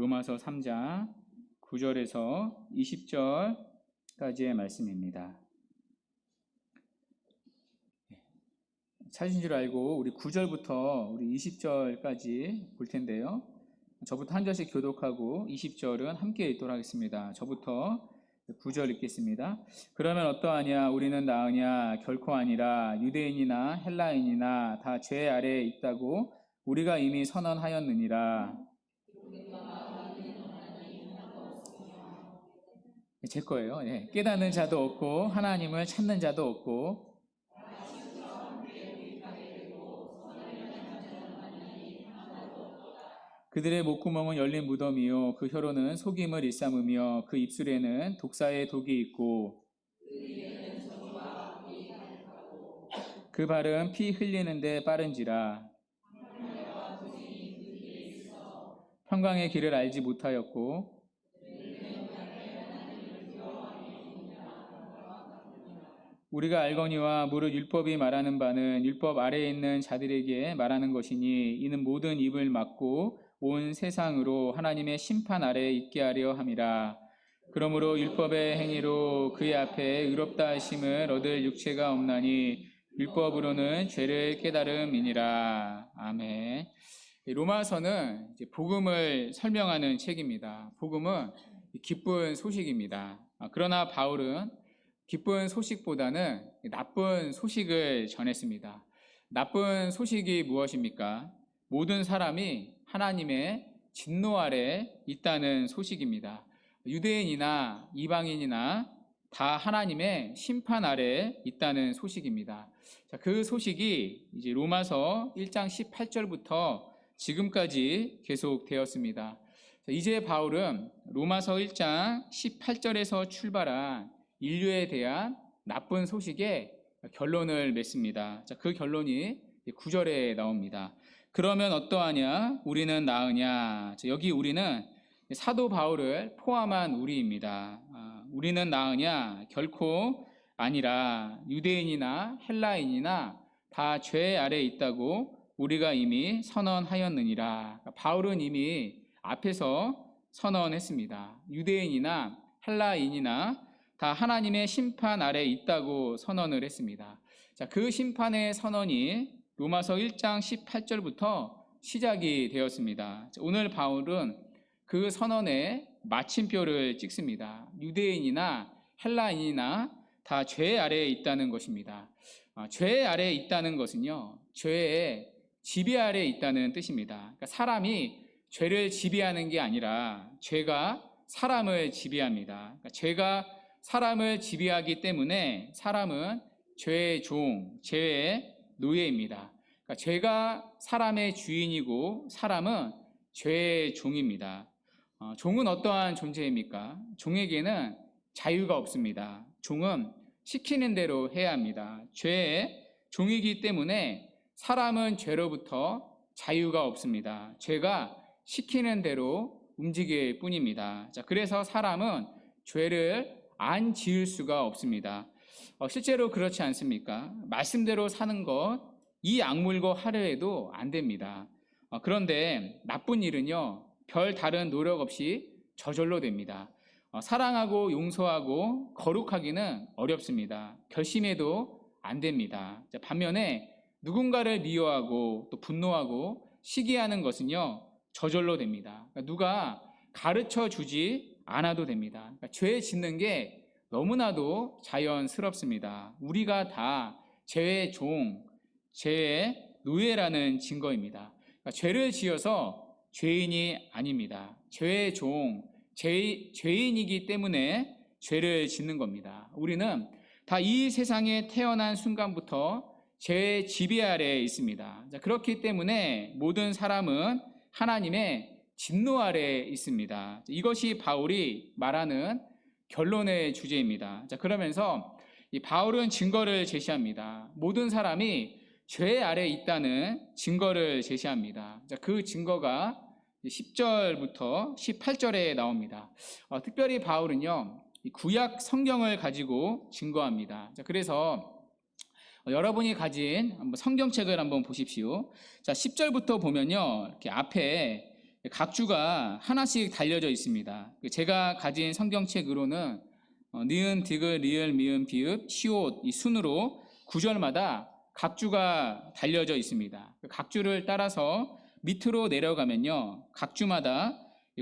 로마서 3장 9절에서 20절까지의 말씀입니다. 찾으신 줄 알고 우리 9절부터 우리 20절까지 볼 텐데요. 저부터 한 절씩 교독하고 20절은 함께 읽도록 하겠습니다. 저부터 9절 읽겠습니다. 그러면 어떠하냐? 우리는 나으냐? 결코 아니라. 유대인이나 헬라인이나 다 죄 아래에 있다고 우리가 이미 선언하였느니라. 제 거예요. 깨닫는 자도 없고 하나님을 찾는 자도 없고 그들의 목구멍은 열린 무덤이요 그 혀로는 속임을 일삼으며 그 입술에는 독사의 독이 있고 그 발은 피 흘리는데 빠른지라. 평강의 길을 알지 못하였고 우리가 알거니와 무릇 율법이 말하는 바는 율법 아래에 있는 자들에게 말하는 것이니 이는 모든 입을 막고 온 세상으로 하나님의 심판 아래에 있게 하려 함이라. 그러므로 율법의 행위로 그의 앞에 의롭다 하심을 얻을 육체가 없나니 율법으로는 죄를 깨달음이니라. 아멘. 로마서는 복음을 설명하는 책입니다. 복음은 기쁜 소식입니다. 그러나 바울은 기쁜 소식보다는 나쁜 소식을 전했습니다. 나쁜 소식이 무엇입니까? 모든 사람이 하나님의 진노 아래 있다는 소식입니다. 유대인이나 이방인이나 다 하나님의 심판 아래 있다는 소식입니다. 그 소식이 이제 로마서 1장 18절부터 지금까지 계속되었습니다. 이제 바울은 로마서 1장 18절에서 출발한 인류에 대한 나쁜 소식에 결론을 맺습니다. 그 결론이 9절에 나옵니다. 그러면 어떠하냐? 우리는 나으냐? 여기 우리는 사도 바울을 포함한 우리입니다. 우리는 나으냐? 결코 아니라. 유대인이나 헬라인이나 다 죄 아래에 있다고 우리가 이미 선언하였느니라. 바울은 이미 앞에서 선언했습니다. 유대인이나 헬라인이나 다 하나님의 심판 아래에 있다고 선언을 했습니다. 그 심판의 선언이 로마서 1장 18절부터 시작이 되었습니다. 오늘 바울은 그 선언에 마침표를 찍습니다. 유대인이나 헬라인이나 다 죄 아래에 있다는 것입니다. 죄 아래에 있다는 것은요, 죄의 지배 아래에 있다는 뜻입니다. 그러니까 사람이 죄를 지배하는 게 아니라 죄가 사람을 지배합니다. 그러니까 죄가 사람을 지배하기 때문에 사람은 죄의 종, 죄의 노예입니다. 그러니까 죄가 사람의 주인이고 사람은 죄의 종입니다. 종은 어떠한 존재입니까? 종에게는 자유가 없습니다. 종은 시키는 대로 해야 합니다. 죄의 종이기 때문에 사람은 죄로부터 자유가 없습니다. 죄가 시키는 대로 움직일 뿐입니다. 그래서 사람은 죄를 안 지을 수가 없습니다. 실제로 그렇지 않습니까? 말씀대로 사는 것, 이 악물고 하려 해도 안 됩니다. 그런데 나쁜 일은요, 별 다른 노력 없이 저절로 됩니다. 사랑하고 용서하고 거룩하기는 어렵습니다. 결심해도 안 됩니다. 반면에 누군가를 미워하고 또 분노하고 시기하는 것은요, 저절로 됩니다. 누가 가르쳐 주지 않아도 됩니다. 그러니까 죄 짓는 게 너무나도 자연스럽습니다. 우리가 다 죄의 종, 죄의 노예라는 증거입니다. 그러니까 죄를 지어서 죄인이 아닙니다. 죄의 종, 죄인이기 때문에 죄를 짓는 겁니다. 우리는 다 이 세상에 태어난 순간부터 죄의 지배 아래에 있습니다. 그렇기 때문에 모든 사람은 하나님의 진노 아래에 있습니다. 이것이 바울이 말하는 결론의 주제입니다. 그러면서 이 바울은 증거를 제시합니다. 모든 사람이 죄 아래에 있다는 증거를 제시합니다. 그 증거가 10절부터 18절에 나옵니다. 특별히 바울은요, 구약 성경을 가지고 증거합니다. 그래서 여러분이 가진 성경책을 한번 보십시오. 10절부터 보면요, 이렇게 앞에 각주가 하나씩 달려져 있습니다. 제가 가진 성경책으로는 니은, 디귿, 리을, 미음, 비읍, 시옷 이 순으로 구절마다 각주가 달려져 있습니다. 각주를 따라서 밑으로 내려가면요, 각주마다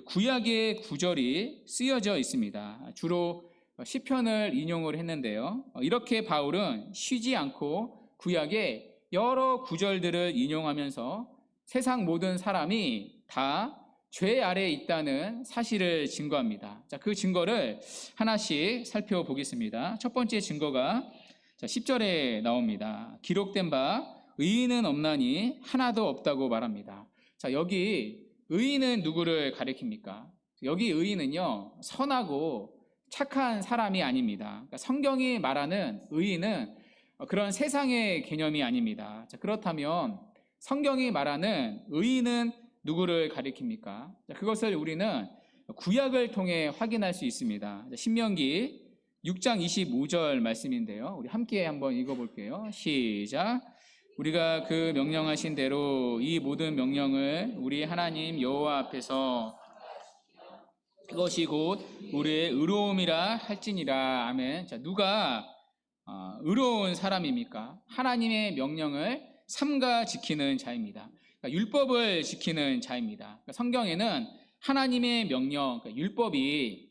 구약의 구절이 쓰여져 있습니다. 주로 시편을 인용을 했는데요, 이렇게 바울은 쉬지 않고 구약의 여러 구절들을 인용하면서 세상 모든 사람이 다 죄 아래에 있다는 사실을 증거합니다. 자, 그 증거를 하나씩 살펴보겠습니다. 첫 번째 증거가 10절에 나옵니다. 기록된 바 의인은 없나니 하나도 없다고 말합니다. 자, 여기 의인은 누구를 가리킵니까? 여기 의인은요, 선하고 착한 사람이 아닙니다. 그러니까 성경이 말하는 의인은 그런 세상의 개념이 아닙니다. 자, 그렇다면 성경이 말하는 의인은 누구를 가리킵니까? 자, 그것을 우리는 구약을 통해 확인할 수 있습니다. 자, 신명기 6장 25절 말씀인데요, 우리 함께 한번 읽어볼게요. 시작. 우리가 그 명령하신 대로 이 모든 명령을 우리 하나님 여호와 앞에서 그것이 곧 우리의 의로움이라 할지니라. 아멘. 자, 누가 의로운 사람입니까? 하나님의 명령을 삼가 지키는 자입니다. 그러니까 율법을 지키는 자입니다. 그러니까 성경에는 하나님의 명령, 그러니까 율법이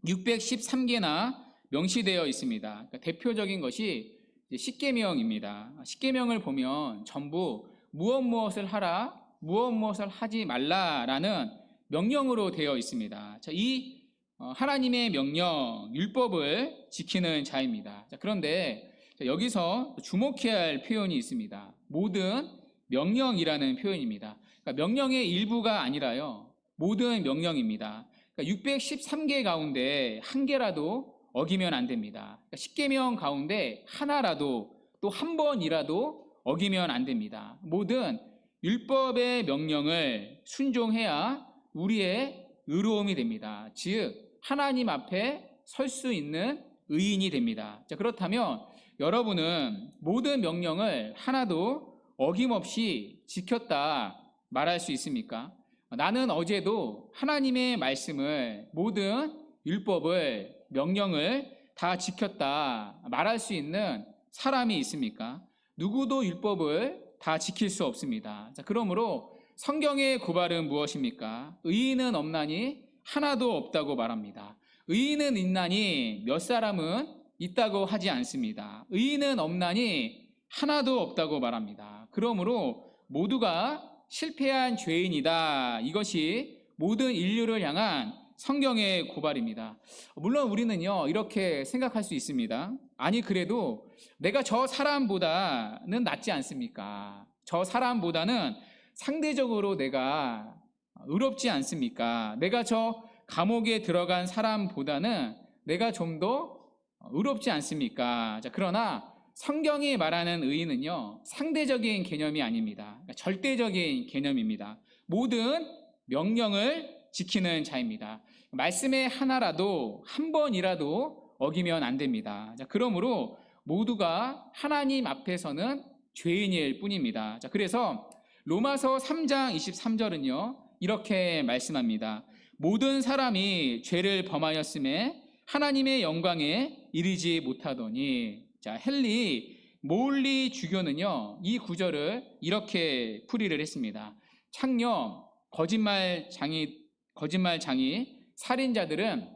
613개나 명시되어 있습니다. 그러니까 대표적인 것이 십계명입니다. 십계명을 보면 전부 무엇을 하라, 무엇을 하지 말라라는 명령으로 되어 있습니다. 자, 이 하나님의 명령, 율법을 지키는 자입니다. 자, 그런데 여기서 주목해야 할 표현이 있습니다. 모든 명령이라는 표현입니다. 그러니까 명령의 일부가 아니라요, 모든 명령입니다. 그러니까 613개 가운데 한 개라도 어기면 안 됩니다. 그러니까 십계명 가운데 하나라도 또 한 번이라도 어기면 안 됩니다. 모든 율법의 명령을 순종해야 우리의 의로움이 됩니다. 즉 하나님 앞에 설 수 있는 의인이 됩니다. 자, 그렇다면 여러분은 모든 명령을 하나도 어김없이 지켰다 말할 수 있습니까? 나는 어제도 하나님의 말씀을, 모든 율법을, 명령을 다 지켰다 말할 수 있는 사람이 있습니까? 누구도 율법을 다 지킬 수 없습니다. 자, 그러므로 성경의 고발은 무엇입니까? 의인은 없나니 하나도 없다고 말합니다. 의인은 있나니 몇 사람은 있다고 하지 않습니다. 의인은 없나니 하나도 없다고 말합니다. 그러므로 모두가 실패한 죄인이다. 이것이 모든 인류를 향한 성경의 고발입니다. 물론 우리는요, 이렇게 생각할 수 있습니다. 아니, 그래도 내가 저 사람보다는 낫지 않습니까? 저 사람보다는 상대적으로 내가 의롭지 않습니까? 내가 저 감옥에 들어간 사람보다는 내가 좀 더 의롭지 않습니까? 자, 그러나 성경이 말하는 의인은요, 상대적인 개념이 아닙니다. 그러니까 절대적인 개념입니다. 모든 명령을 지키는 자입니다. 말씀의 하나라도 한 번이라도 어기면 안 됩니다. 자, 그러므로 모두가 하나님 앞에서는 죄인일 뿐입니다. 자, 그래서 로마서 3장 23절은요 이렇게 말씀합니다. 모든 사람이 죄를 범하였음에 하나님의 영광에 이르지 못하더니. 자, 헨리 몰리 주교는요 이 구절을 이렇게 풀이를 했습니다. 창녀, 거짓말장이, 살인자들은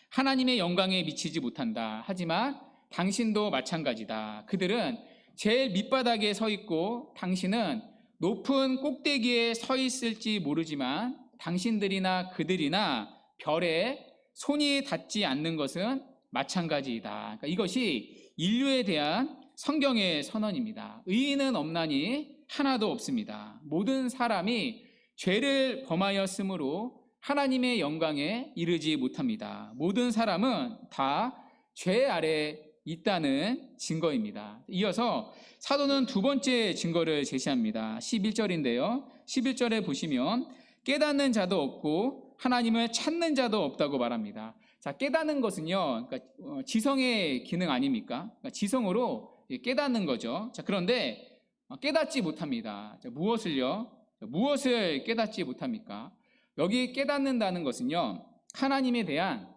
하나님의 영광에 미치지 못한다. 하지만 당신도 마찬가지다. 그들은 제일 밑바닥에 서 있고 당신은 높은 꼭대기에 서 있을지 모르지만 당신들이나 그들이나 별에 손이 닿지 않는 것은 마찬가지이다. 그러니까 이것이 인류에 대한 성경의 선언입니다. 의인은 없나니 하나도 없습니다. 모든 사람이 죄를 범하였으므로 하나님의 영광에 이르지 못합니다. 모든 사람은 다 죄 아래 있다는 증거입니다. 이어서 사도는 두 번째 증거를 제시합니다. 11절인데요. 11절에 보시면 깨닫는 자도 없고 하나님을 찾는 자도 없다고 말합니다. 자, 깨닫는 것은요, 그러니까 지성의 기능 아닙니까? 그러니까 지성으로 깨닫는 거죠. 자, 그런데 깨닫지 못합니다. 자, 무엇을요? 무엇을 깨닫지 못합니까? 여기 깨닫는다는 것은요, 하나님에 대한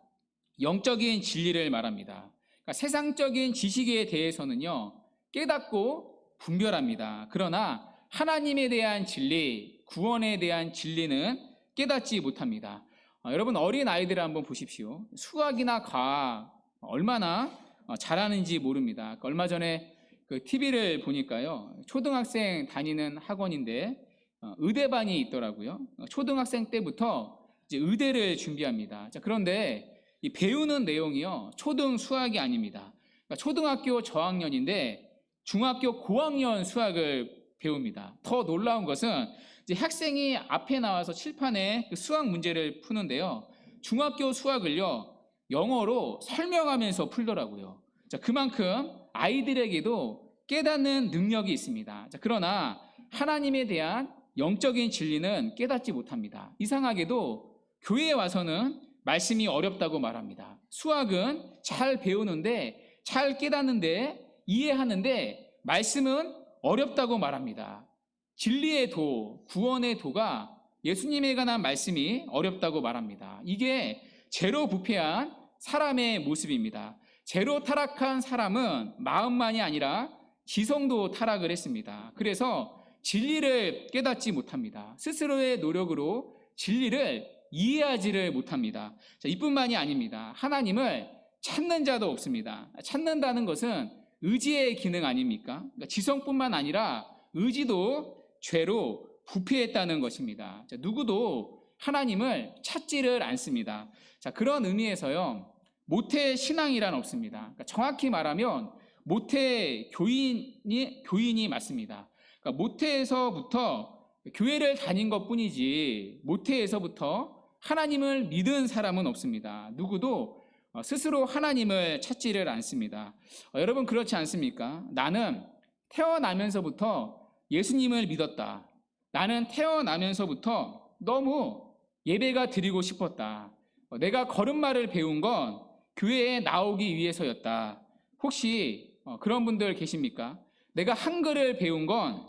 영적인 진리를 말합니다. 그러니까 세상적인 지식에 대해서는요, 깨닫고 분별합니다. 그러나 하나님에 대한 진리, 구원에 대한 진리는 깨닫지 못합니다. 여러분, 어린 아이들을 한번 보십시오. 수학이나 과학 얼마나 잘하는지 모릅니다. 얼마 전에 그 TV를 보니까요, 초등학생 다니는 학원인데 의대반이 있더라고요. 초등학생 때부터 이제 의대를 준비합니다. 자, 그런데 이 배우는 내용이요, 초등 수학이 아닙니다. 그러니까 초등학교 저학년인데 중학교 고학년 수학을 배웁니다. 더 놀라운 것은 이제 학생이 앞에 나와서 칠판에 그 수학 문제를 푸는데요, 중학교 수학을요 영어로 설명하면서 풀더라고요. 자, 그만큼 아이들에게도 깨닫는 능력이 있습니다. 자, 그러나 하나님에 대한 영적인 진리는 깨닫지 못합니다. 이상하게도 교회에 와서는 말씀이 어렵다고 말합니다. 수학은 잘 배우는데, 잘 깨닫는데, 이해하는데 말씀은 어렵다고 말합니다. 진리의 도, 구원의 도가 예수님에 관한 말씀이 어렵다고 말합니다. 이게 죄로 부패한 사람의 모습입니다. 죄로 타락한 사람은 마음만이 아니라 지성도 타락을 했습니다. 그래서 진리를 깨닫지 못합니다. 스스로의 노력으로 진리를 이해하지를 못합니다. 자, 이뿐만이 아닙니다. 하나님을 찾는 자도 없습니다. 찾는다는 것은 의지의 기능 아닙니까? 그러니까 지성뿐만 아니라 의지도 죄로 부패했다는 것입니다. 자, 누구도 하나님을 찾지를 않습니다. 자, 그런 의미에서요, 모태 신앙이란 없습니다. 그러니까 정확히 말하면 모태 교인이 맞습니다. 그러니까 모태에서부터 교회를 다닌 것 뿐이지 모태에서부터 하나님을 믿은 사람은 없습니다. 누구도 스스로 하나님을 찾지를 않습니다. 여러분, 그렇지 않습니까? 나는 태어나면서부터 예수님을 믿었다. 나는 태어나면서부터 너무 예배가 드리고 싶었다. 내가 걸음마를 배운 건 교회에 나오기 위해서였다. 혹시 그런 분들 계십니까? 내가 한글을 배운 건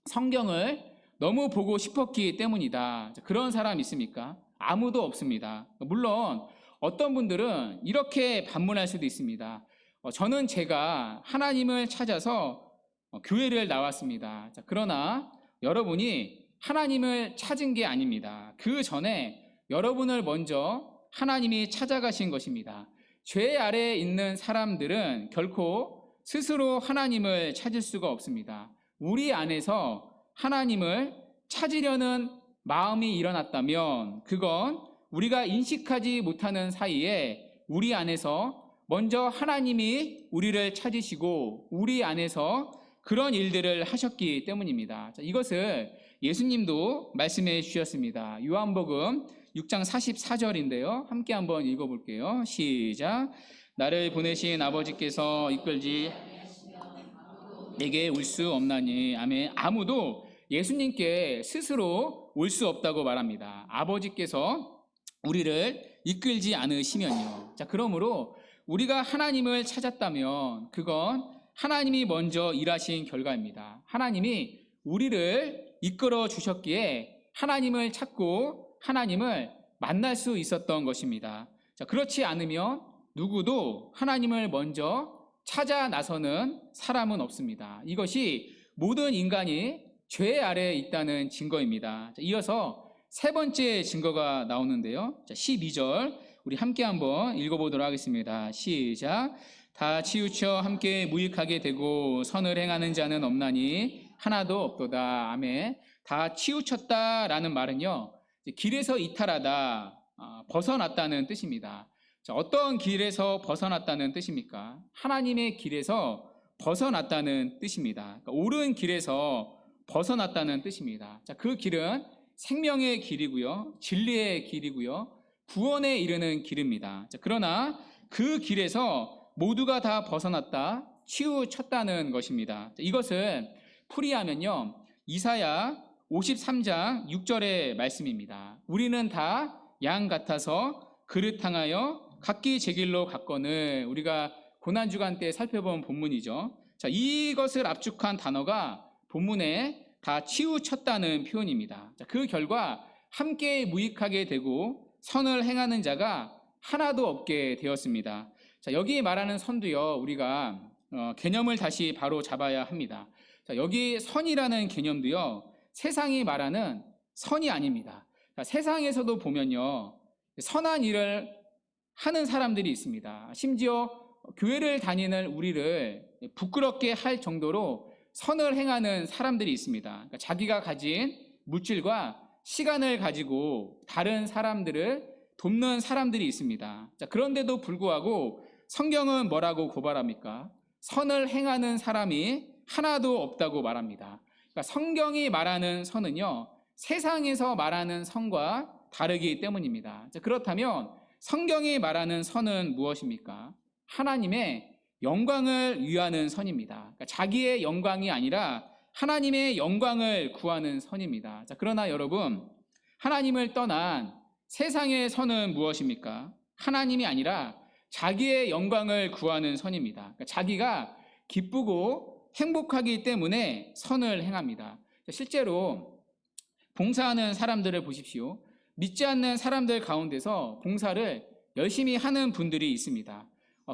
성경을 너무 보고 싶었기 때문이다. 그런 사람 있습니까? 아무도 없습니다. 물론 어떤 분들은 이렇게 반문할 수도 있습니다. 저는 제가 하나님을 찾아서 교회를 나왔습니다. 그러나 여러분이 하나님을 찾은 게 아닙니다. 그 전에 여러분을 먼저 하나님이 찾아가신 것입니다. 죄 아래에 있는 사람들은 결코 스스로 하나님을 찾을 수가 없습니다. 우리 안에서 하나님을 찾으려는 마음이 일어났다면 그건 우리가 인식하지 못하는 사이에 우리 안에서 먼저 하나님이 우리를 찾으시고 우리 안에서 그런 일들을 하셨기 때문입니다. 이것을 예수님도 말씀해 주셨습니다. 요한복음 6장 44절인데요. 함께 한번 읽어볼게요. 시작. 나를 보내신 아버지께서 이끌지 내게 올 수 없나니. 아멘. 아무도 예수님께 스스로 올 수 없다고 말합니다. 아버지께서 우리를 이끌지 않으시면요. 자, 그러므로 우리가 하나님을 찾았다면 그건 하나님이 먼저 일하신 결과입니다. 하나님이 우리를 이끌어 주셨기에 하나님을 찾고 하나님을 만날 수 있었던 것입니다. 자, 그렇지 않으면 누구도 하나님을 먼저 찾아 나서는 사람은 없습니다. 이것이 모든 인간이 죄 아래에 있다는 증거입니다. 자, 이어서 세 번째 증거가 나오는데요. 자, 12절 우리 함께 한번 읽어보도록 하겠습니다. 시작. 다 치우쳐 함께 무익하게 되고 선을 행하는 자는 없나니 하나도 없도다. 아멘. 다 치우쳤다라는 말은요, 길에서 이탈하다, 벗어났다는 뜻입니다. 자, 어떤 길에서 벗어났다는 뜻입니까? 하나님의 길에서 벗어났다는 뜻입니다. 그러니까 옳은 길에서 벗어났다는 뜻입니다. 자, 그 길은 생명의 길이고요, 진리의 길이고요, 구원에 이르는 길입니다. 자, 그러나 그 길에서 모두가 다 벗어났다, 치우쳤다는 것입니다. 자, 이것을 풀이하면요, 이사야 53장 6절의 말씀입니다. 우리는 다 양 같아서 그릇 향하여 각기 제 길로 갔거늘. 우리가 고난주간 때 살펴본 본문이죠. 자, 이것을 압축한 단어가 본문에 다 치우쳤다는 표현입니다. 자, 그 결과 함께 무익하게 되고 선을 행하는 자가 하나도 없게 되었습니다. 자, 여기 말하는 선도요, 우리가 개념을 다시 바로 잡아야 합니다. 자, 여기 선이라는 개념도요, 세상이 말하는 선이 아닙니다. 자, 세상에서도 보면요, 선한 일을 하는 사람들이 있습니다. 심지어 교회를 다니는 우리를 부끄럽게 할 정도로 선을 행하는 사람들이 있습니다. 그러니까 자기가 가진 물질과 시간을 가지고 다른 사람들을 돕는 사람들이 있습니다. 자, 그런데도 불구하고 성경은 뭐라고 고발합니까? 선을 행하는 사람이 하나도 없다고 말합니다. 그러니까 성경이 말하는 선은요, 세상에서 말하는 선과 다르기 때문입니다. 자, 그렇다면 성경이 말하는 선은 무엇입니까? 하나님의 영광을 위하는 선입니다. 그러니까 자기의 영광이 아니라 하나님의 영광을 구하는 선입니다. 자, 그러나 여러분, 하나님을 떠난 세상의 선은 무엇입니까? 하나님이 아니라 자기의 영광을 구하는 선입니다. 그러니까 자기가 기쁘고 행복하기 때문에 선을 행합니다. 실제로 봉사하는 사람들을 보십시오. 믿지 않는 사람들 가운데서 봉사를 열심히 하는 분들이 있습니다.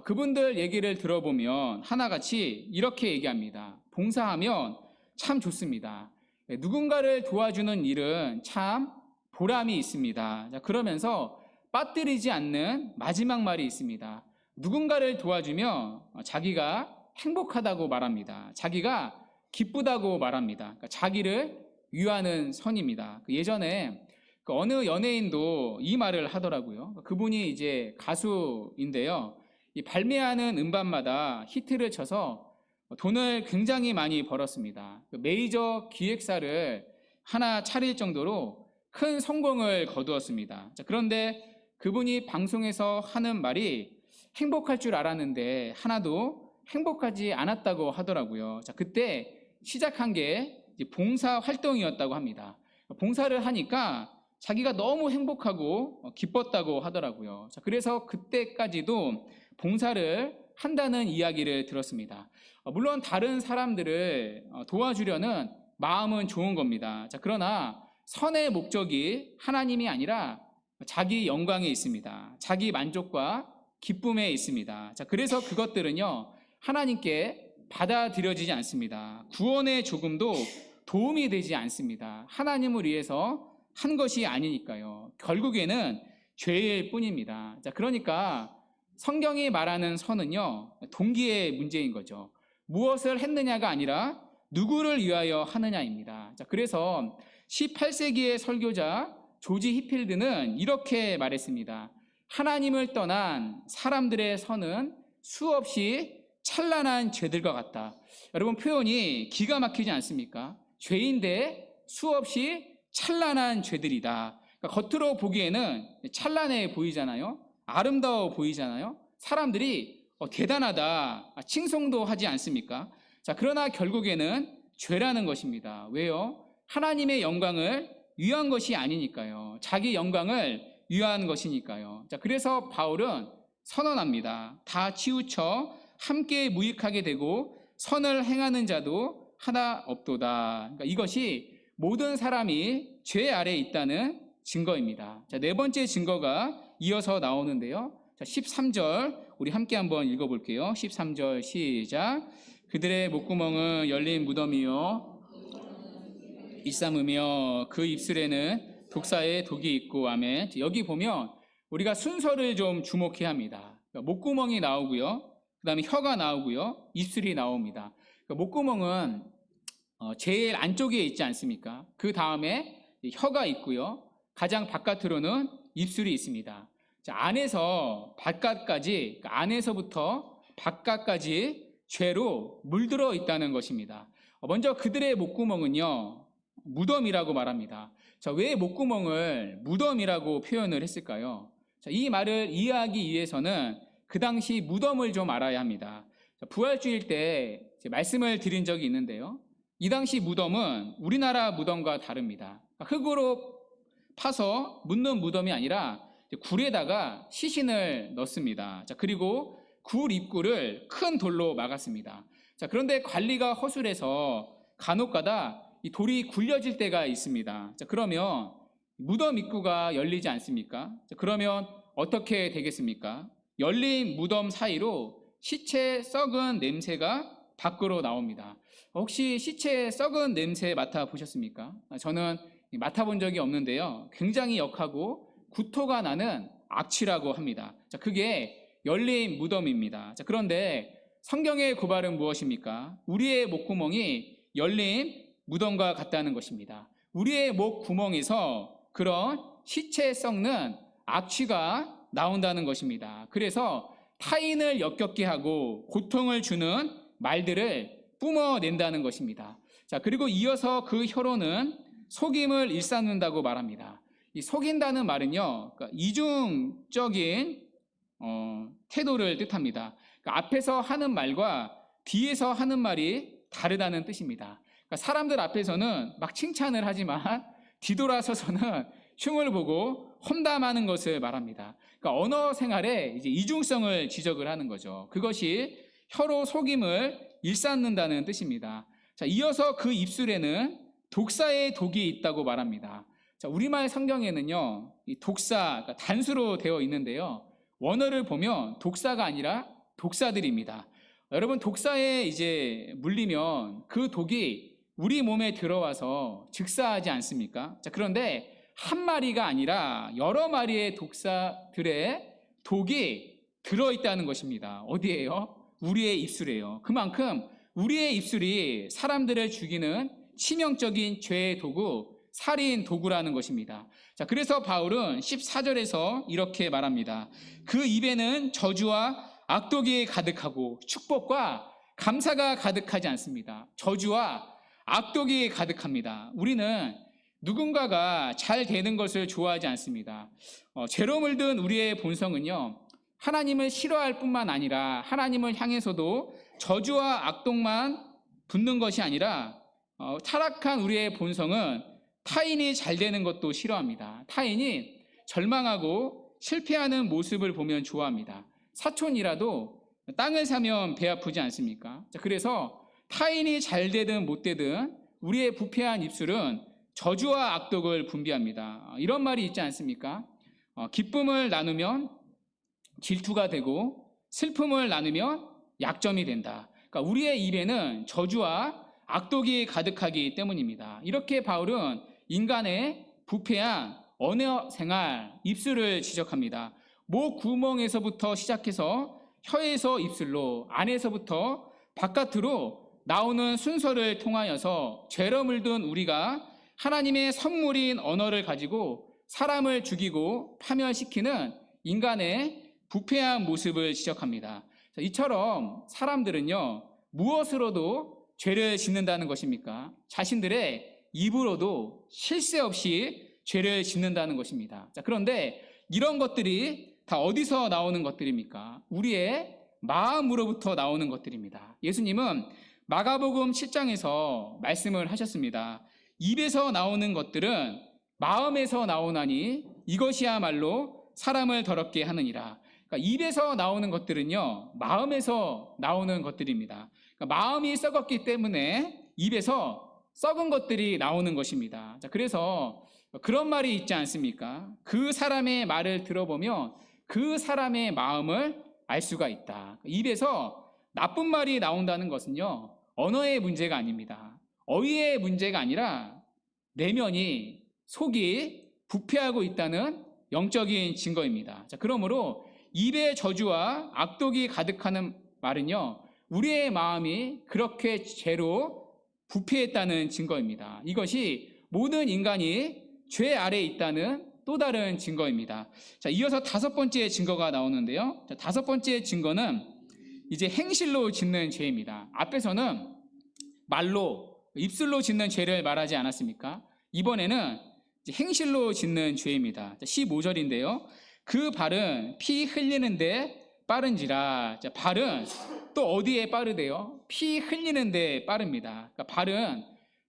그분들 얘기를 들어보면 하나같이 이렇게 얘기합니다. 봉사하면 참 좋습니다. 누군가를 도와주는 일은 참 보람이 있습니다. 그러면서 빠뜨리지 않는 마지막 말이 있습니다. 누군가를 도와주면 자기가 행복하다고 말합니다. 자기가 기쁘다고 말합니다. 그러니까 자기를 위하는 선입니다. 예전에 어느 연예인도 이 말을 하더라고요. 그분이 이제 가수인데요. 이 발매하는 음반마다 히트를 쳐서 돈을 굉장히 많이 벌었습니다. 메이저 기획사를 하나 차릴 정도로 큰 성공을 거두었습니다. 그런데 그분이 방송에서 하는 말이 행복할 줄 알았는데 하나도 행복하지 않았다고 하더라고요. 그때 시작한 게 봉사 활동이었다고 합니다. 봉사를 하니까 자기가 너무 행복하고 기뻤다고 하더라고요. 그래서 그때까지도 봉사를 한다는 이야기를 들었습니다. 물론 다른 사람들을 도와주려는 마음은 좋은 겁니다. 그러나 선의 목적이 하나님이 아니라 자기 영광에 있습니다. 자기 만족과 기쁨에 있습니다. 그래서 그것들은요, 하나님께 받아들여지지 않습니다. 구원에 조금도 도움이 되지 않습니다. 하나님을 위해서 한 것이 아니니까요. 결국에는 죄일 뿐입니다. 그러니까 성경이 말하는 선은요, 동기의 문제인 거죠. 무엇을 했느냐가 아니라 누구를 위하여 하느냐입니다. 그래서 18세기의 설교자 조지 히필드는 이렇게 말했습니다. 하나님을 떠난 사람들의 선은 수없이 찬란한 죄들과 같다. 여러분, 표현이 기가 막히지 않습니까? 죄인데 수없이 찬란한 죄들이다. 그러니까 겉으로 보기에는 찬란해 보이잖아요. 아름다워 보이잖아요. 사람들이 대단하다, 칭송도 하지 않습니까? 그러나 결국에는 죄라는 것입니다. 왜요? 하나님의 영광을 위한 것이 아니니까요. 자기 영광을 위한 것이니까요. 그래서 바울은 선언합니다. 다 치우쳐 함께 무익하게 되고 선을 행하는 자도 하나 없도다. 그러니까 이것이 모든 사람이 죄 아래에 있다는 증거입니다. 네 번째 증거가 이어서 나오는데요. 13절 우리 함께 한번 읽어볼게요. 13절 시작. 그들의 목구멍은 열린 무덤이요 일삼으며 그 입술에는 독사의 독이 있고. 아멘. 여기 보면 우리가 순서를 좀 주목해야 합니다. 목구멍이 나오고요, 그 다음에 혀가 나오고요, 입술이 나옵니다. 목구멍은 제일 안쪽에 있지 않습니까? 그 다음에 혀가 있고요, 가장 바깥으로는 입술이 있습니다. 안에서 바깥까지, 안에서부터 바깥까지 죄로 물들어 있다는 것입니다. 먼저 그들의 목구멍은요, 무덤이라고 말합니다. 왜 목구멍을 무덤이라고 표현을 했을까요? 이 말을 이해하기 위해서는 그 당시 무덤을 좀 알아야 합니다. 부활주일 때 말씀을 드린 적이 있는데요. 이 당시 무덤은 우리나라 무덤과 다릅니다. 흙으로 파서 묻는 무덤이 아니라 굴에다가 시신을 넣습니다. 그리고 굴 입구를 큰 돌로 막았습니다. 그런데 관리가 허술해서 간혹가다 이 돌이 굴려질 때가 있습니다. 자, 그러면 무덤 입구가 열리지 않습니까? 자, 그러면 어떻게 되겠습니까? 열린 무덤 사이로 시체 썩은 냄새가 밖으로 나옵니다. 혹시 시체 썩은 냄새 맡아보셨습니까? 저는 맡아본 적이 없는데요. 굉장히 역하고 구토가 나는 악취라고 합니다. 자, 그게 열린 무덤입니다. 자, 그런데 성경의 고발은 무엇입니까? 우리의 목구멍이 열린 무덤과 같다는 것입니다. 우리의 목구멍에서 그런 시체 썩는 악취가 나온다는 것입니다. 그래서 타인을 역겹게 하고 고통을 주는 말들을 뿜어낸다는 것입니다. 자, 그리고 이어서 그 혀로는 속임을 일삼는다고 말합니다. 이 속인다는 말은요, 그러니까 이중적인 태도를 뜻합니다. 그러니까 앞에서 하는 말과 뒤에서 하는 말이 다르다는 뜻입니다. 그러니까 사람들 앞에서는 막 칭찬을 하지만 뒤돌아서서는 흉을 보고 험담하는 것을 말합니다. 그러니까 언어 생활에 이제 이중성을 지적을 하는 거죠. 그것이 혀로 속임을 일삼는다는 뜻입니다. 자, 이어서 그 입술에는 독사의 독이 있다고 말합니다. 자, 우리말 성경에는요, 이 독사, 그러니까 단수로 되어 있는데요. 원어를 보면 독사가 아니라 독사들입니다. 여러분, 독사에 이제 물리면 그 독이 우리 몸에 들어와서 즉사하지 않습니까? 자, 그런데 한 마리가 아니라 여러 마리의 독사들의 독이 들어있다는 것입니다. 어디에요? 우리의 입술이에요. 그만큼 우리의 입술이 사람들을 죽이는 치명적인 죄의 도구, 살인 도구라는 것입니다. 자, 그래서 바울은 14절에서 이렇게 말합니다. 그 입에는 저주와 악독이 가득하고 축복과 감사가 가득하지 않습니다. 저주와 악독이 가득합니다. 우리는 누군가가 잘 되는 것을 좋아하지 않습니다. 죄로 물든 우리의 본성은요, 하나님을 싫어할 뿐만 아니라 하나님을 향해서도 저주와 악독만 붙는 것이 아니라 타락한 우리의 본성은 타인이 잘 되는 것도 싫어합니다. 타인이 절망하고 실패하는 모습을 보면 좋아합니다. 사촌이라도 땅을 사면 배 아프지 않습니까? 자, 그래서 타인이 잘 되든 못 되든 우리의 부패한 입술은 저주와 악독을 분비합니다. 이런 말이 있지 않습니까? 기쁨을 나누면 질투가 되고 슬픔을 나누면 약점이 된다. 그러니까 우리의 입에는 저주와 악독이 가득하기 때문입니다. 이렇게 바울은 인간의 부패한 언어 생활, 입술을 지적합니다. 목 구멍에서부터 시작해서 혀에서 입술로, 안에서부터 바깥으로 나오는 순서를 통하여서 죄로 물든 우리가 하나님의 선물인 언어를 가지고 사람을 죽이고 파멸시키는 인간의 부패한 모습을 지적합니다. 이처럼 사람들은요, 무엇으로도 죄를 짓는다는 것입니까? 자신들의 입으로도 쉴 새 없이 죄를 짓는다는 것입니다. 자, 그런데 이런 것들이 다 어디서 나오는 것들입니까? 우리의 마음으로부터 나오는 것들입니다. 예수님은 마가복음 7장에서 말씀을 하셨습니다. 입에서 나오는 것들은 마음에서 나오나니 이것이야말로 사람을 더럽게 하느니라. 그러니까 입에서 나오는 것들은요, 마음에서 나오는 것들입니다. 그러니까 마음이 썩었기 때문에 입에서 썩은 것들이 나오는 것입니다. 자, 그래서 그런 말이 있지 않습니까? 그 사람의 말을 들어보면 그 사람의 마음을 알 수가 있다. 입에서 나쁜 말이 나온다는 것은요, 언어의 문제가 아닙니다. 어휘의 문제가 아니라 내면이, 속이 부패하고 있다는 영적인 증거입니다. 자, 그러므로 입의 저주와 악독이 가득하는 말은요, 우리의 마음이 그렇게 죄로 부패했다는 증거입니다. 이것이 모든 인간이 죄 아래에 있다는 또 다른 증거입니다. 자, 이어서 다섯 번째 증거가 나오는데요. 자, 다섯 번째 증거는 이제 행실로 짓는 죄입니다. 앞에서는 말로, 입술로 짓는 죄를 말하지 않았습니까? 이번에는 이제 행실로 짓는 죄입니다. 15절인데요. 그 발은 피 흘리는데 빠른지라. 자, 발은 또 어디에 빠르대요? 피 흘리는데 빠릅니다. 그러니까 발은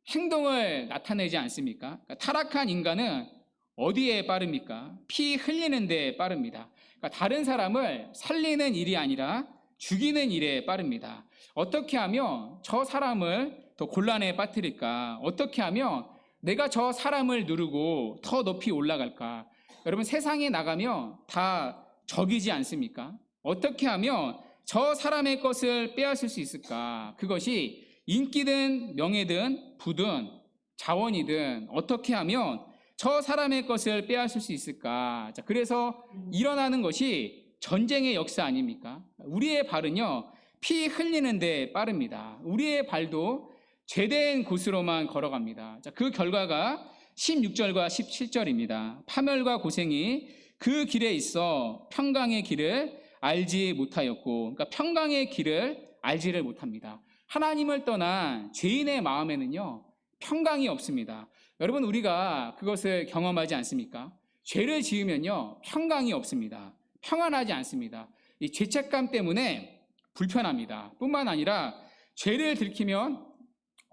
행동을 나타내지 않습니까? 그러니까 타락한 인간은 어디에 빠릅니까? 피 흘리는데 빠릅니다. 그러니까 다른 사람을 살리는 일이 아니라 죽이는 일에 빠릅니다. 어떻게 하면 저 사람을 더 곤란에 빠뜨릴까? 어떻게 하면 내가 저 사람을 누르고 더 높이 올라갈까? 여러분, 세상에 나가면 다 적이지 않습니까? 어떻게 하면 저 사람의 것을 빼앗을 수 있을까? 그것이 인기든 명예든 부든 자원이든 어떻게 하면 저 사람의 것을 빼앗을 수 있을까? 자, 그래서 일어나는 것이 전쟁의 역사 아닙니까? 우리의 발은요, 피 흘리는데 빠릅니다. 우리의 발도 죄된 곳으로만 걸어갑니다. 자, 그 결과가 16절과 17절입니다. 파멸과 고생이 그 길에 있어 평강의 길을 알지 못하였고, 그러니까 평강의 길을 알지를 못합니다. 하나님을 떠난 죄인의 마음에는요, 평강이 없습니다. 여러분, 우리가 그것을 경험하지 않습니까? 죄를 지으면요, 평강이 없습니다. 평안하지 않습니다. 이 죄책감 때문에 불편합니다. 뿐만 아니라 죄를 들키면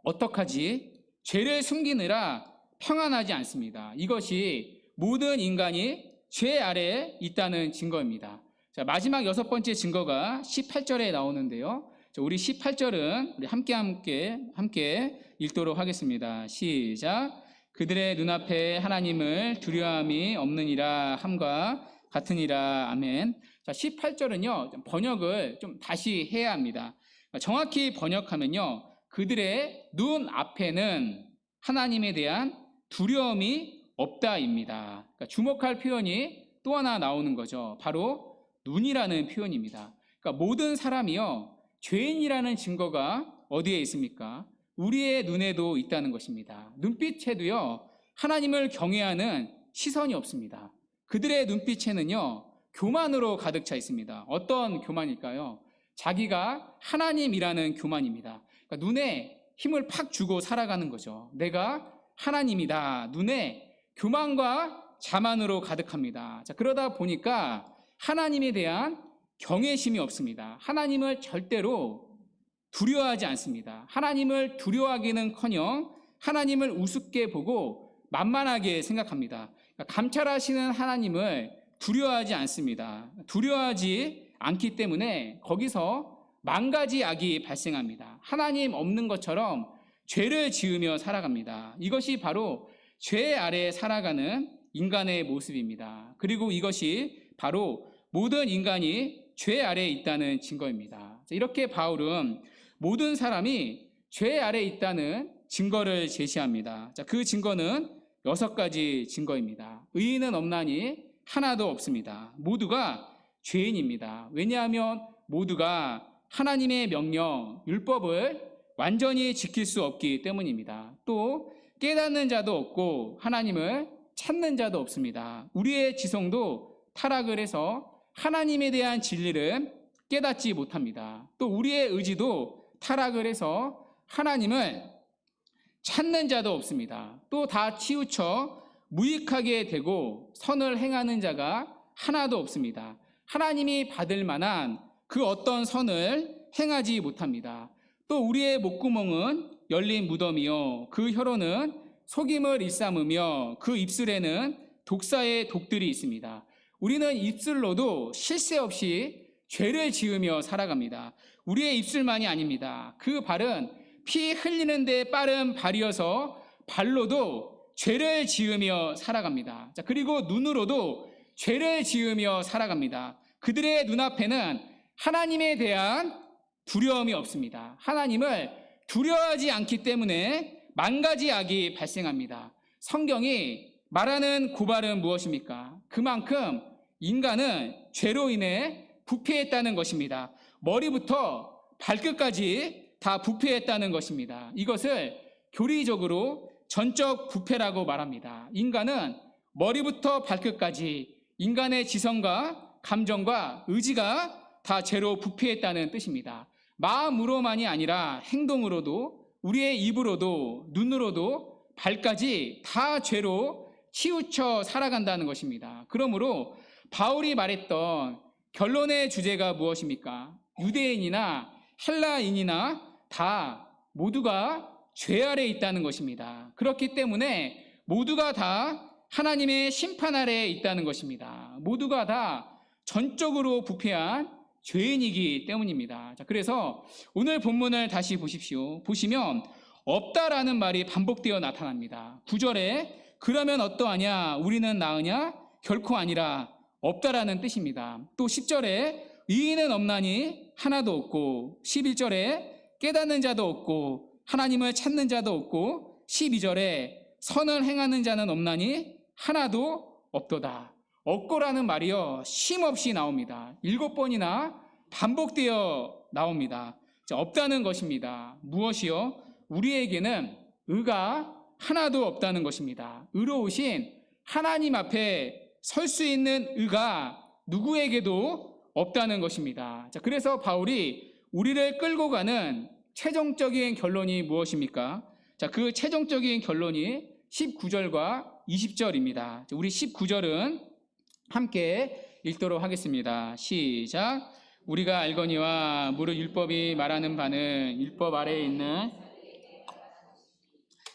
어떡하지? 죄를 숨기느라 평안하지 않습니다. 이것이 모든 인간이 죄 아래에 있다는 증거입니다. 자, 마지막 6번째 증거가 18절에 나오는데요. 자, 우리 18절은 우리 함께 읽도록 하겠습니다. 시작. 그들의 눈앞에 하나님을 두려움이 없느니라 함과 같으니라. 아멘. 자, 18절은요, 번역을 좀 다시 해야 합니다. 정확히 번역하면요, 그들의 눈 앞에는 하나님에 대한 두려움이 없다입니다. 그러니까 주목할 표현이 또 하나 나오는 거죠. 바로 눈이라는 표현입니다. 그러니까 모든 사람이요, 죄인이라는 증거가 어디에 있습니까? 우리의 눈에도 있다는 것입니다. 눈빛에도요, 하나님을 경외하는 시선이 없습니다. 그들의 눈빛에는요, 교만으로 가득 차 있습니다. 어떤 교만일까요? 자기가 하나님이라는 교만입니다. 그러니까 눈에 힘을 팍 주고 살아가는 거죠. 내가 하나님이다. 눈에 교만과 자만으로 가득합니다. 자, 그러다 보니까 하나님에 대한 경외심이 없습니다. 하나님을 절대로 두려워하지 않습니다. 하나님을 두려워하기는커녕 하나님을 우습게 보고 만만하게 생각합니다. 그러니까 감찰하시는 하나님을 두려워하지 않습니다. 두려워하지 않기 때문에 거기서 만 가지 악이 발생합니다. 하나님 없는 것처럼 죄를 지으며 살아갑니다. 이것이 바로 죄 아래에 살아가는 인간의 모습입니다. 그리고 이것이 바로 모든 인간이 죄 아래에 있다는 증거입니다. 이렇게 바울은 모든 사람이 죄 아래에 있다는 증거를 제시합니다. 그 증거는 6가지 증거입니다. 의인은 없나니 하나도 없습니다. 모두가 죄인입니다. 왜냐하면 모두가 하나님의 명령, 율법을 완전히 지킬 수 없기 때문입니다. 또 깨닫는 자도 없고 하나님을 찾는 자도 없습니다. 우리의 지성도 타락을 해서 하나님에 대한 진리를 깨닫지 못합니다. 또 우리의 의지도 타락을 해서 하나님을 찾는 자도 없습니다. 또 다 치우쳐 무익하게 되고 선을 행하는 자가 하나도 없습니다. 하나님이 받을 만한 그 어떤 선을 행하지 못합니다. 또 우리의 목구멍은 열린 무덤이요, 그 혀로는 속임을 일삼으며 그 입술에는 독사의 독들이 있습니다. 우리는 입술로도 쉴 새 없이 죄를 지으며 살아갑니다. 우리의 입술만이 아닙니다. 그 발은 피 흘리는 데 빠른 발이어서 발로도 죄를 지으며 살아갑니다. 자, 그리고 눈으로도 죄를 지으며 살아갑니다. 그들의 눈앞에는 하나님에 대한 두려움이 없습니다. 하나님을 두려워하지 않기 때문에 만 가지 악이 발생합니다. 성경이 말하는 고발은 무엇입니까? 그만큼 인간은 죄로 인해 부패했다는 것입니다. 머리부터 발끝까지 다 부패했다는 것입니다. 이것을 교리적으로 전적 부패라고 말합니다. 인간은 머리부터 발끝까지 인간의 지성과 감정과 의지가 다 죄로 부패했다는 뜻입니다. 마음으로만이 아니라 행동으로도, 우리의 입으로도, 눈으로도 발까지 다 죄로 치우쳐 살아간다는 것입니다. 그러므로 바울이 말했던 결론의 주제가 무엇입니까? 유대인이나 헬라인이나 다 모두가 죄 아래에 있다는 것입니다. 그렇기 때문에 모두가 다 하나님의 심판 아래에 있다는 것입니다. 모두가 다 전적으로 부패한 죄인이기 때문입니다. 자, 그래서 오늘 본문을 다시 보십시오. 보시면 없다라는 말이 반복되어 나타납니다. 9절에 그러면 어떠하냐? 우리는 나으냐? 결코 아니라 없다라는 뜻입니다. 또 10절에 의인은 없나니 하나도 없고, 11절에 깨닫는 자도 없고 하나님을 찾는 자도 없고, 12절에 선을 행하는 자는 없나니 하나도 없도다. 없고라는 말이요 쉼없이 나옵니다. 7번이나 반복되어 나옵니다. 없다는 것입니다. 무엇이요? 우리에게는 의가 하나도 없다는 것입니다. 의로우신 하나님 앞에 설 수 있는 의가 누구에게도 없다는 것입니다. 자, 그래서 바울이 우리를 끌고 가는 최종적인 결론이 무엇입니까? 자, 그 최종적인 결론이 19절과 20절입니다. 우리 19절은 함께 읽도록 하겠습니다. 시작. 우리가 알거니와 무릇 율법이 말하는 바는 율법 아래에 있는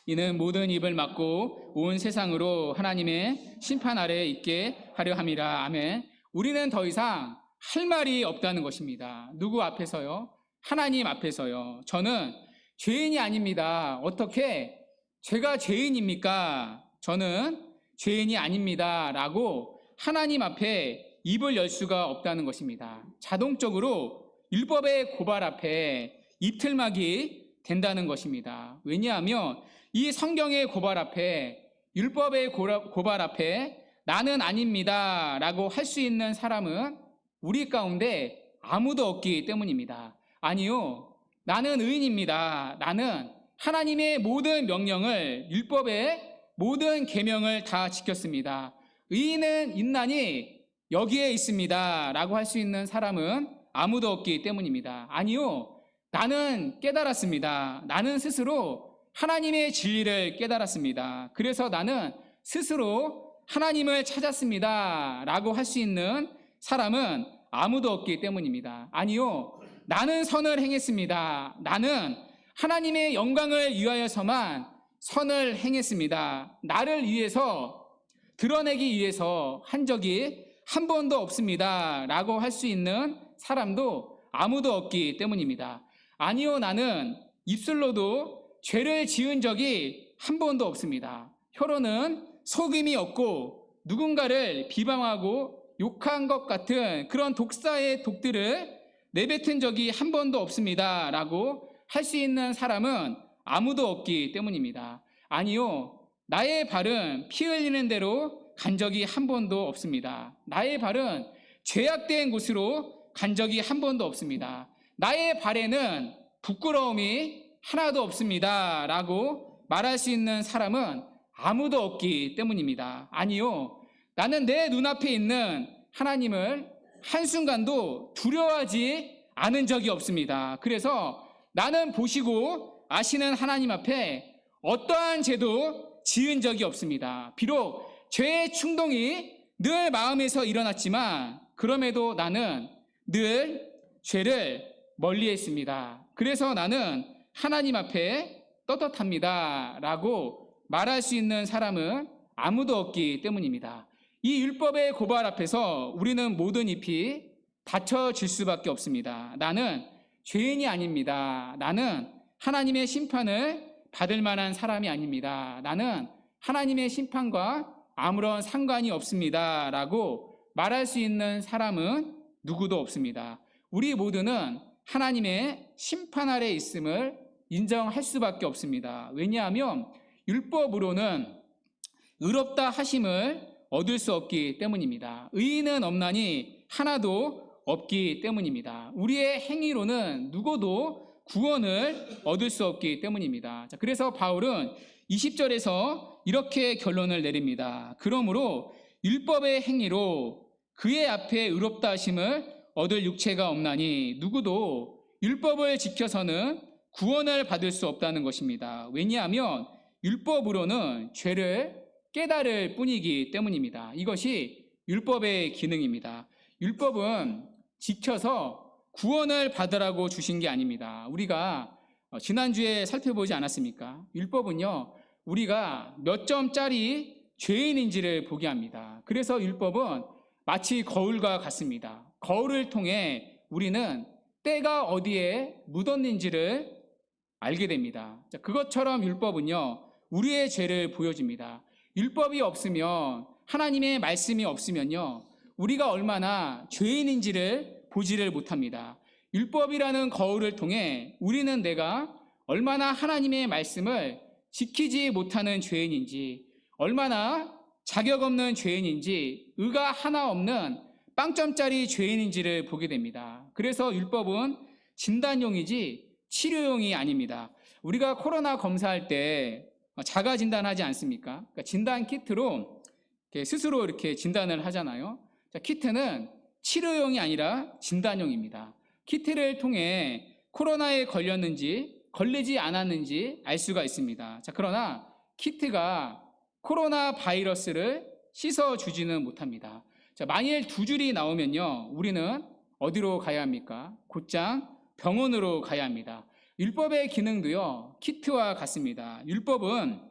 이는 모든 입을 막고 온 세상으로 하나님의 심판 아래에 있게 하려 함이라. 아멘. 우리는 더 이상 할 말이 없다는 것입니다. 누구 앞에서요? 하나님 앞에서요. 저는 죄인이 아닙니다. 어떻게 제가 죄인입니까? 저는 죄인이 아닙니다. 라고 하나님 앞에 입을 열 수가 없다는 것입니다. 자동적으로 율법의 고발 앞에 입틀막이 된다는 것입니다. 왜냐하면 이 성경의 고발 앞에, 율법의 고발 앞에 나는 아닙니다 라고 할 수 있는 사람은 우리 가운데 아무도 없기 때문입니다. 아니요, 나는 의인입니다. 나는 하나님의 모든 명령을, 율법의 모든 계명을 다 지켰습니다. 의인은 있나니 여기에 있습니다 라고 할 수 있는 사람은 아무도 없기 때문입니다. 아니요, 나는 깨달았습니다. 나는 스스로 하나님의 진리를 깨달았습니다. 그래서 나는 스스로 하나님을 찾았습니다 라고 할 수 있는 사람은 아무도 없기 때문입니다. 아니요, 나는 선을 행했습니다. 나는 하나님의 영광을 위하여서만 선을 행했습니다. 나를 위해서 드러내기 위해서 한 적이 한 번도 없습니다 라고 할 수 있는 사람도 아무도 없기 때문입니다. 아니요, 나는 입술로도 죄를 지은 적이 한 번도 없습니다. 혀로는 속임이 없고 누군가를 비방하고 욕한 것 같은 그런 독사의 독들을 내뱉은 적이 한 번도 없습니다 라고 할 수 있는 사람은 아무도 없기 때문입니다. 아니요, 나의 발은 피 흘리는 대로 간 적이 한 번도 없습니다. 나의 발은 죄악된 곳으로 간 적이 한 번도 없습니다. 나의 발에는 부끄러움이 하나도 없습니다 라고 말할 수 있는 사람은 아무도 없기 때문입니다. 아니요, 나는 내 눈앞에 있는 하나님을 한순간도 두려워하지 않은 적이 없습니다. 그래서 나는 보시고 아시는 하나님 앞에 어떠한 죄도 지은 적이 없습니다. 비록 죄의 충동이 늘 마음에서 일어났지만 그럼에도 나는 늘 죄를 멀리했습니다. 그래서 나는 하나님 앞에 떳떳합니다 라고 말할 수 있는 사람은 아무도 없기 때문입니다. 이 율법의 고발 앞에서 우리는 모든 잎이 닫혀질 수밖에 없습니다. 나는 죄인이 아닙니다. 나는 하나님의 심판을 받을 만한 사람이 아닙니다. 나는 하나님의 심판과 아무런 상관이 없습니다 라고 말할 수 있는 사람은 누구도 없습니다. 우리 모두는 하나님의 심판 아래 있음을 인정할 수밖에 없습니다. 왜냐하면 율법으로는 의롭다 하심을 얻을 수 없기 때문입니다. 의인은 없나니 하나도 없기 때문입니다. 우리의 행위로는 누구도 구원을 얻을 수 없기 때문입니다. 자, 그래서 바울은 20절에서 이렇게 결론을 내립니다. 그러므로 율법의 행위로 그의 앞에 의롭다 하심을 얻을 육체가 없나니 누구도 율법을 지켜서는 구원을 받을 수 없다는 것입니다. 왜냐하면 율법으로는 죄를 깨달을 뿐이기 때문입니다. 이것이 율법의 기능입니다. 율법은 지켜서 구원을 받으라고 주신 게 아닙니다. 우리가 지난주에 살펴보지 않았습니까? 율법은요, 우리가 몇 점짜리 죄인인지를 보게 합니다. 그래서 율법은 마치 거울과 같습니다. 거울을 통해 우리는 때가 어디에 묻었는지를 알게 됩니다. 자, 그것처럼 율법은요, 우리의 죄를 보여줍니다. 율법이 없으면, 하나님의 말씀이 없으면요, 우리가 얼마나 죄인인지를 보지를 못합니다. 율법이라는 거울을 통해 우리는 내가 얼마나 하나님의 말씀을 지키지 못하는 죄인인지, 얼마나 자격 없는 죄인인지, 의가 하나 없는 빵점짜리 죄인인지를 보게 됩니다. 그래서 율법은 진단용이지 치료용이 아닙니다. 우리가 코로나 검사할 때 자가 진단하지 않습니까? 그러니까 진단 키트로 스스로 이렇게 진단을 하잖아요. 자, 키트는 치료용이 아니라 진단용입니다. 키트를 통해 코로나에 걸렸는지 걸리지 않았는지 알 수가 있습니다. 자, 그러나 키트가 코로나 바이러스를 씻어주지는 못합니다. 자, 만일 2줄이 나오면요, 우리는 어디로 가야 합니까? 곧장 병원으로 가야 합니다. 율법의 기능도요, 키트와 같습니다. 율법은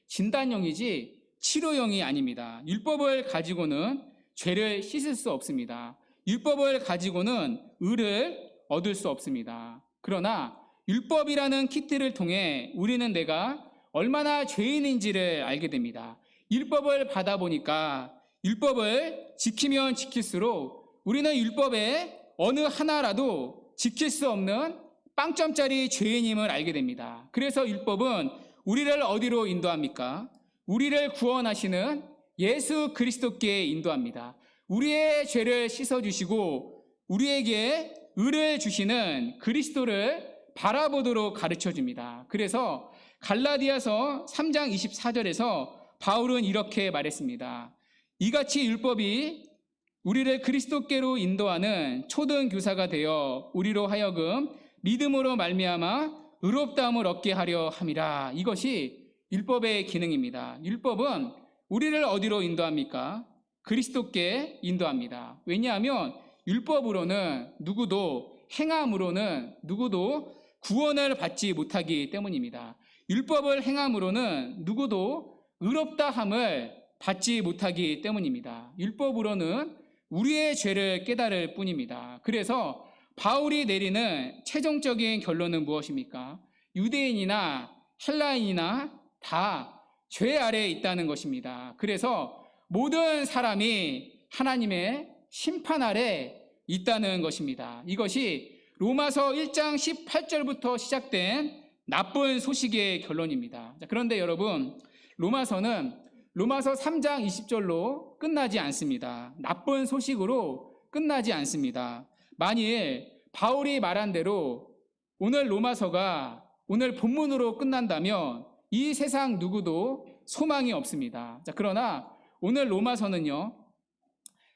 진단용이지 치료용이 아닙니다. 율법을 가지고는 죄를 씻을 수 없습니다. 율법을 가지고는 의를 얻을 수 없습니다. 그러나 율법이라는 키트를 통해 우리는 내가 얼마나 죄인인지를 알게 됩니다. 율법을 받아보니까 율법을 지키면 지킬수록 우리는 율법의 어느 하나라도 지킬 수 없는 빵점짜리 죄인임을 알게 됩니다. 그래서 율법은 우리를 어디로 인도합니까? 우리를 구원하시는 예수 그리스도께 인도합니다. 우리의 죄를 씻어주시고 우리에게 의를 주시는 그리스도를 바라보도록 가르쳐줍니다. 그래서 갈라디아서 3장 24절에서 바울은 이렇게 말했습니다. 이같이 율법이 우리를 그리스도께로 인도하는 초등교사가 되어 우리로 하여금 믿음으로 말미암아 의롭다함을 얻게 하려 함이라. 이것이 율법의 기능입니다. 율법은 우리를 어디로 인도합니까? 그리스도께 인도합니다. 왜냐하면 율법으로는 누구도, 행함으로는 누구도 구원을 받지 못하기 때문입니다. 율법을 행함으로는 누구도 의롭다함을 받지 못하기 때문입니다. 율법으로는 우리의 죄를 깨달을 뿐입니다. 그래서 바울이 내리는 최종적인 결론은 무엇입니까? 유대인이나 헬라인이나 다 죄 아래에 있다는 것입니다. 그래서 모든 사람이 하나님의 심판 아래 있다는 것입니다. 이것이 로마서 1장 18절부터 시작된 나쁜 소식의 결론입니다. 그런데 여러분, 로마서 3장 20절로 끝나지 않습니다. 나쁜 소식으로 끝나지 않습니다. 만일 바울이 말한 대로 오늘 로마서가 오늘 본문으로 끝난다면 이 세상 누구도 소망이 없습니다. 그러나 오늘 로마서는요,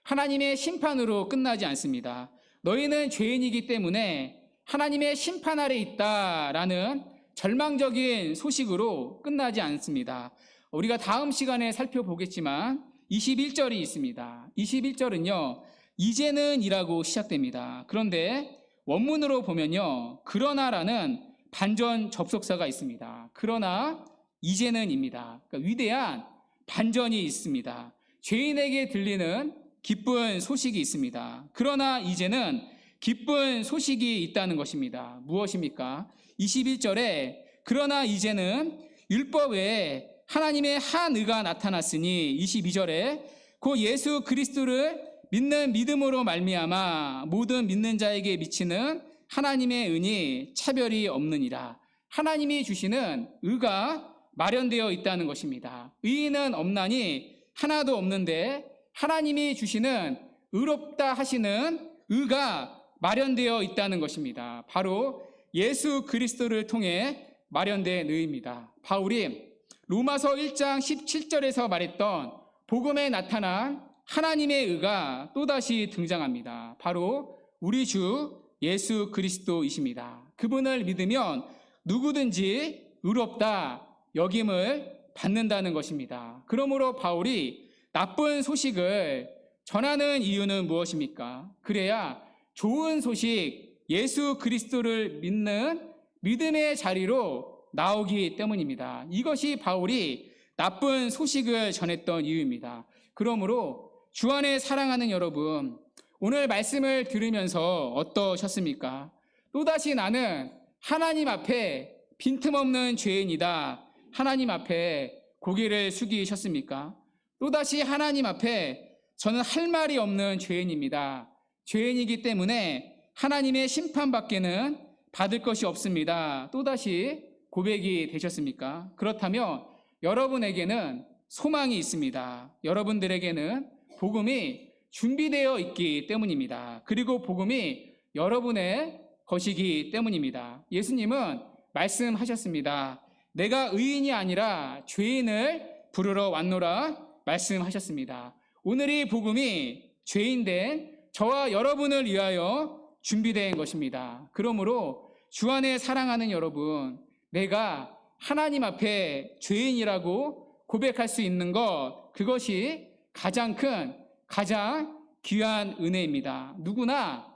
하나님의 심판으로 끝나지 않습니다. 너희는 죄인이기 때문에 하나님의 심판 아래 있다라는 절망적인 소식으로 끝나지 않습니다. 우리가 다음 시간에 살펴보겠지만 21절이 있습니다. 21절은요, 이제는 이라고 시작됩니다. 그런데 원문으로 보면요, 그러나라는 반전 접속사가 있습니다. 그러나 이제는입니다. 그러니까 위대한 반전이 있습니다. 죄인에게 들리는 기쁜 소식이 있습니다. 그러나 이제는 기쁜 소식이 있다는 것입니다. 무엇입니까? 21절에 그러나 이제는 율법 외에 하나님의 한 의가 나타났으니 22절에 그 예수 그리스도를 믿는 믿음으로 말미암아 모든 믿는 자에게 미치는 하나님의 은이 차별이 없느니라. 하나님이 주시는 의가 마련되어 있다는 것입니다. 의인은 없나니 하나도 없는데 하나님이 주시는 의롭다 하시는 의가 마련되어 있다는 것입니다. 바로 예수 그리스도를 통해 마련된 의입니다. 바울이 로마서 1장 17절에서 말했던 복음에 나타난 하나님의 의가 또다시 등장합니다. 바로 우리 주 예수 그리스도이십니다. 그분을 믿으면 누구든지 의롭다 여김을 받는다는 것입니다. 그러므로 바울이 나쁜 소식을 전하는 이유는 무엇입니까? 그래야 좋은 소식, 예수 그리스도를 믿는 믿음의 자리로 나오기 때문입니다. 이것이 바울이 나쁜 소식을 전했던 이유입니다. 그러므로 주 안에 사랑하는 여러분, 오늘 말씀을 들으면서 어떠셨습니까? 또다시 나는 하나님 앞에 빈틈없는 죄인이다, 하나님 앞에 고개를 숙이셨습니까? 또다시 하나님 앞에 저는 할 말이 없는 죄인입니다, 죄인이기 때문에 하나님의 심판밖에는 받을 것이 없습니다, 또다시 고백이 되셨습니까? 그렇다면 여러분에게는 소망이 있습니다. 여러분들에게는 복음이 준비되어 있기 때문입니다. 그리고 복음이 여러분의 것이기 때문입니다. 예수님은 말씀하셨습니다. 내가 의인이 아니라 죄인을 부르러 왔노라 말씀하셨습니다. 오늘 이 복음이 죄인된 저와 여러분을 위하여 준비된 것입니다. 그러므로 주 안에 사랑하는 여러분, 내가 하나님 앞에 죄인이라고 고백할 수 있는 것, 그것이 가장 큰, 가장 귀한 은혜입니다. 누구나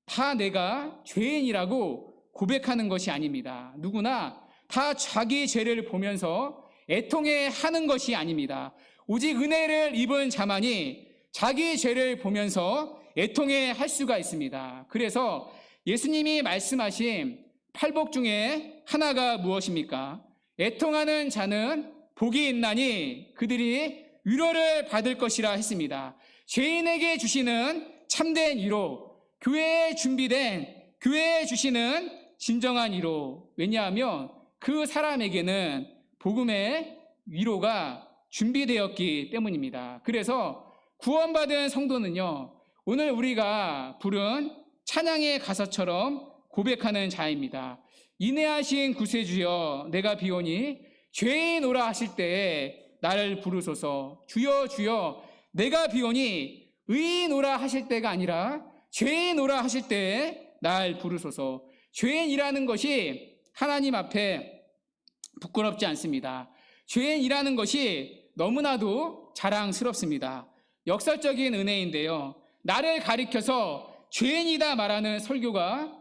다 내가 죄인이라고 고백하는 것이 아닙니다. 누구나 다 자기 죄를 보면서 애통해 하는 것이 아닙니다. 오직 은혜를 입은 자만이 자기 죄를 보면서 애통해 할 수가 있습니다. 그래서 예수님이 말씀하신 팔복 중에 하나가 무엇입니까? 애통하는 자는 복이 있나니 그들이 위로를 받을 것이라 했습니다. 죄인에게 주시는 참된 위로, 교회에 준비된, 교회에 주시는 진정한 위로. 왜냐하면 그 사람에게는 복음의 위로가 준비되었기 때문입니다. 그래서 구원받은 성도는요, 오늘 우리가 부른 찬양의 가사처럼 고백하는 자입니다. 인애하신 구세주여 내가 비오니 죄인 오라 하실 때에 나를 부르소서. 주여 주여 내가 비오니 의인 오라 하실 때가 아니라 죄인 오라 하실 때에 날 부르소서. 죄인이라는 것이 하나님 앞에 부끄럽지 않습니다. 죄인이라는 것이 너무나도 자랑스럽습니다. 역설적인 은혜인데요, 나를 가리켜서 죄인이다 말하는 설교가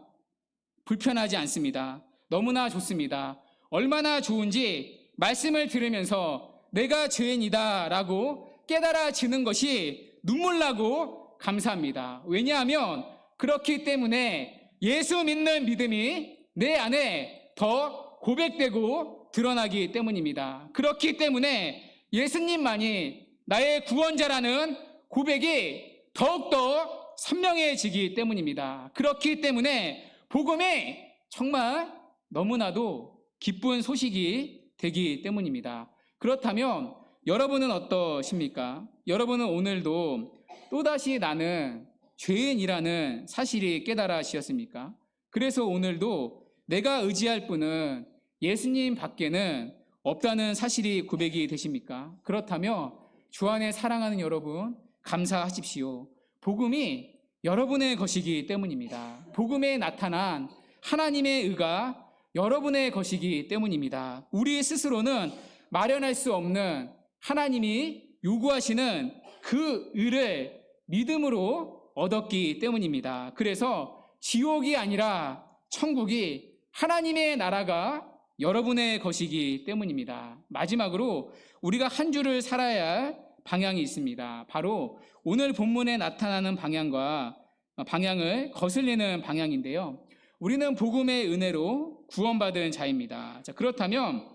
불편하지 않습니다. 너무나 좋습니다. 얼마나 좋은지 말씀을 들으면서 내가 죄인이다 라고 깨달아지는 것이 눈물 나고 감사합니다. 왜냐하면 그렇기 때문에 예수 믿는 믿음이 내 안에 더 고백되고 드러나기 때문입니다. 그렇기 때문에 예수님만이 나의 구원자라는 고백이 더욱더 선명해지기 때문입니다. 그렇기 때문에 복음이 정말 너무나도 기쁜 소식이 되기 때문입니다. 그렇다면 여러분은 어떠십니까? 여러분은 오늘도 또다시 나는 죄인이라는 사실이 깨달아지셨습니까? 그래서 오늘도 내가 의지할 분은 예수님 밖에는 없다는 사실이 고백이 되십니까? 그렇다면 주 안에 사랑하는 여러분, 감사하십시오. 복음이 여러분의 것이기 때문입니다. 복음에 나타난 하나님의 의가 여러분의 것이기 때문입니다. 우리 스스로는 마련할 수 없는 하나님이 요구하시는 그 의를 믿음으로 얻었기 때문입니다. 그래서 지옥이 아니라 천국이, 하나님의 나라가 여러분의 것이기 때문입니다. 마지막으로 우리가 한 주를 살아야 할 방향이 있습니다. 바로 오늘 본문에 나타나는 방향을 거슬리는 방향인데요, 우리는 복음의 은혜로 구원받은 자입니다. 자, 그렇다면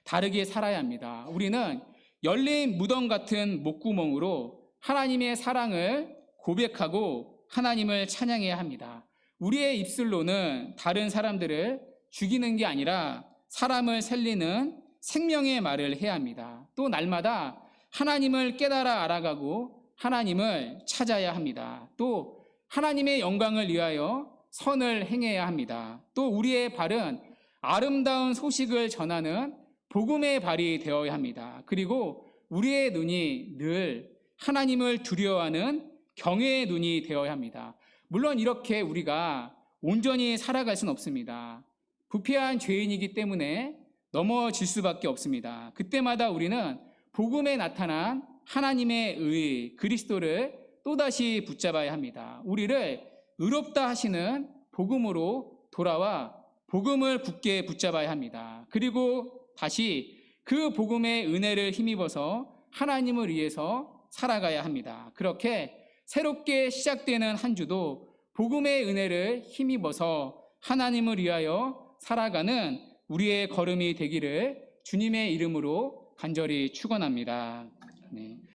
다르게 살아야 합니다. 우리는 열린 무덤 같은 목구멍으로 하나님의 사랑을 고백하고 하나님을 찬양해야 합니다. 우리의 입술로는 다른 사람들을 죽이는 게 아니라 사람을 살리는 생명의 말을 해야 합니다. 또 날마다 하나님을 깨달아 알아가고 하나님을 찾아야 합니다. 또 하나님의 영광을 위하여 선을 행해야 합니다. 또 우리의 발은 아름다운 소식을 전하는 복음의 발이 되어야 합니다. 그리고 우리의 눈이 늘 하나님을 두려워하는 경외의 눈이 되어야 합니다. 물론 이렇게 우리가 온전히 살아갈 수는 없습니다. 부패한 죄인이기 때문에 넘어질 수밖에 없습니다. 그때마다 우리는 복음에 나타난 하나님의 의, 그리스도를 또다시 붙잡아야 합니다. 우리를 의롭다 하시는 복음으로 돌아와 복음을 굳게 붙잡아야 합니다. 그리고 다시 그 복음의 은혜를 힘입어서 하나님을 위해서 살아가야 합니다. 그렇게 새롭게 시작되는 한 주도 복음의 은혜를 힘입어서 하나님을 위하여 살아가는 우리의 걸음이 되기를 주님의 이름으로 간절히 축원합니다. 네.